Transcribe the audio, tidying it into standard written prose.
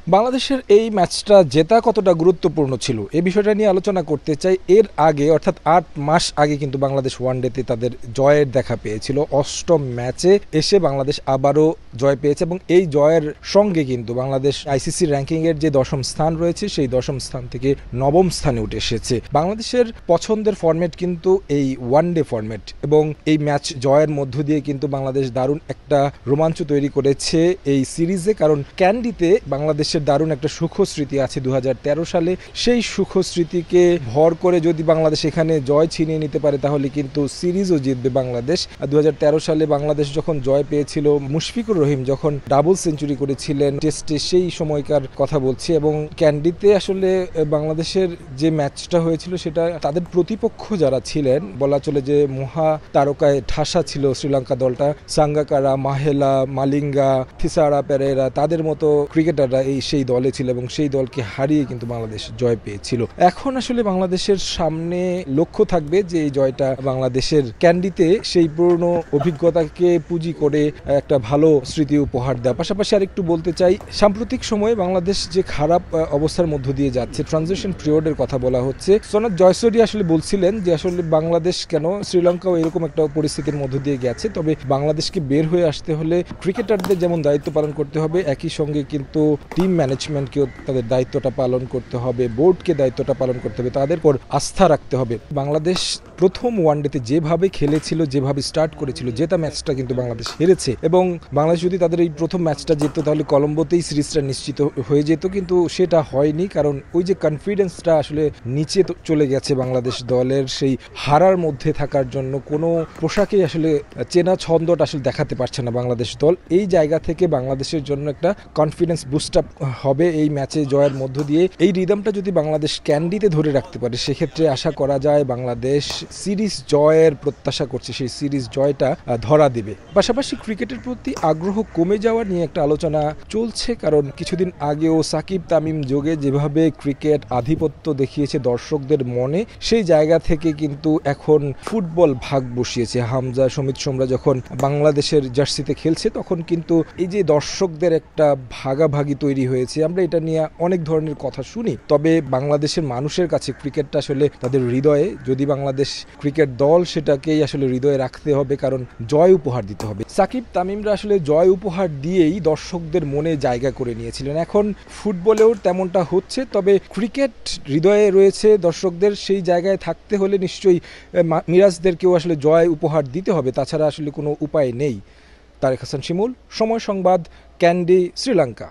বাংলাদেশের এই ম্যাচটা জেতা কতটা গুরুত্বপূর্ণ ছিল এই বিষয়টা নিয়ে আলোচনা করতে চাই। এর আগে অর্থাৎ ৮ মাস আগে কিন্তু বাংলাদেশ ওয়ানডেতে তাদের জয়ের দেখা পেয়েছিল। অষ্টম ম্যাচে এসে বাংলাদেশ আবারও জয় পেয়েছে এবং এই জয়ের সঙ্গে কিন্তু বাংলাদেশ আইসিসি র্যাঙ্কিংয়ের যে দশম স্থান রয়েছে সেই দশম স্থান থেকে নবম স্থানে উঠে এসেছে। বাংলাদেশের পছন্দের ফরম্যাট কিন্তু এই ওয়ানডে ফরম্যাট এবং এই ম্যাচ জয়ের মধ্য দিয়ে কিন্তু বাংলাদেশ দারুণ একটা রোমাঞ্চ তৈরি করেছে এই সিরিজে। কারণ ক্যান্ডিতে বাংলাদেশের দারুণ একটা সুখ স্মৃতি আছে ২০১৩ সালে। সেই সুখ স্মৃতিকে ভর করে যদি বাংলাদেশ এখানে জয় ছিনিয়ে নিতে পারে তাহলে কিন্তু সিরিজও জিতবে বাংলাদেশ। ২০১৩ সালে বাংলাদেশ যখন জয় পেয়েছিল, মুশফিকুর রহিম যখন ডাবল সেঞ্চুরি করেছিলেন টেস্টে, সেই সময়কার কথা বলছি। এবং ক্যান্ডিতে আসলে বাংলাদেশের যে ম্যাচটা হয়েছিল সেটা তাদের প্রতিপক্ষ যারা ছিলেন বলা চলে যে মহা তারকায় ঠাসা ছিল শ্রীলঙ্কা দলটা। সাঙ্গাকারা, মাহেলা, মালিঙ্গা, থিসারা পেরেরা, তাদের মতো ক্রিকেটাররা সেই দলে ছিল এবং সেই দলকে হারিয়ে কিন্তু বাংলাদেশ জয় পেয়েছিল। এখন আসলে বাংলাদেশের সামনে লক্ষ্য থাকবে যে এই জয়টা বাংলাদেশের ক্যান্ডিতে সেই পুরনো অভিজ্ঞতাকে পুঁজি করে একটা ভালো স্মৃতি উপহার দেওয়া। পাশাপাশি আরেকটু বলতে চাই, সাম্প্রতিক সময়ে বাংলাদেশ যে খারাপ অবস্থার মধ্য দিয়ে যাচ্ছে, ট্রানজিশন পিরিয়ডের কথা বলা হচ্ছে। সনাত জয়সূরি আসলে বলছিলেন যে আসলে বাংলাদেশ কেন, শ্রীলঙ্কাও এরকম একটা পরিস্থিতির মধ্য দিয়ে গেছে, তবে বাংলাদেশকে বের হয়ে আসতে হলে ক্রিকেটারদের যেমন দায়িত্ব পালন করতে হবে, একই সঙ্গে কিন্তু টিম ম্যানেজমেন্টকেও তাদের দায়িত্বটা পালন করতে হবে, বোর্ডকে দায়িত্বটা পালন করতে হবে, তাদের উপর আস্থা রাখতে হবে। বাংলাদেশ প্রথম ওয়ানডেতে যেভাবে খেলেছিল, যেভাবে স্টার্ট করেছিল, জেতা ম্যাচটা কিন্তু বাংলাদেশ হেরেছে এবং বাংলাদেশ যদি তাদের এই প্রথম ম্যাচটা জিততো তাহলে কলম্বোতেই সিরিজটা নিশ্চিত হয়ে যেত, কিন্তু সেটা হয়নি। কারণ ওই যে কনফিডেন্সটা আসলে নিচে চলে গেছে বাংলাদেশ দলের, সেই হারার মধ্যে থাকার জন্য কোনো পোশাকেই আসলে চেনা ছন্দটা আসলে দেখাতে পারছে না বাংলাদেশ দল। এই জায়গা থেকে বাংলাদেশের জন্য একটা কনফিডেন্স বুস্ট আপ হবে এই ম্যাচে জয়ের মধ্য দিয়ে। এই রিদমটা যদি বাংলাদেশ ক্যান্ডিতে ধরে রাখতে পারে সেক্ষেত্রে আশা করা যায় বাংলাদেশ সিরিজ জয়ের প্রত্যাশা করছে, সেই সিরিজ জয়টা ধরা দেবে। পাশাপাশি ক্রিকেটের প্রতি আগ্রহ কমে যাওয়া নিয়ে একটা আলোচনা চলছে, কারণ কিছুদিন আগেও সাকিব তামিম যোগে যেভাবে ক্রিকেট আধিপত্য দেখিয়েছে দর্শকদের মনে, সেই জায়গা থেকে কিন্তু এখন ফুটবল ভাগ বসিয়েছে। হামজা, সমিত সোমরা যখন বাংলাদেশের জার্সিতে খেলছে তখন কিন্তু এই যে দর্শকদের একটা ভাগাভাগি তৈরি হয়েছে, আমরা এটা নিয়ে অনেক ধরনের কথা শুনি। তবে বাংলাদেশের মানুষের কাছে ক্রিকেটটা আসলে তাদের হৃদয়ে, যদি বাংলাদেশ ক্রিকেট দল সেটাকেই আসলে হৃদয়ে রাখতে হবে, কারণ জয় উপহার দিতে হবে। সাকিব তামিমরা আসলে জয় উপহার দিয়েই দর্শকদের মনে জায়গা করে নিয়েছিলেন। এখন ফুটবলেও তেমনটা হচ্ছে, তবে ক্রিকেট হৃদয়ে রয়েছে দর্শকদের, সেই জায়গায় থাকতে হলে নিশ্চয়ই মিরাজদেরকেও আসলে জয় উপহার দিতে হবে, তাছাড়া আসলে কোনো উপায় নেই। তারেক হাসান শিমুল, সময় সংবাদ, ক্যান্ডি, শ্রীলঙ্কা।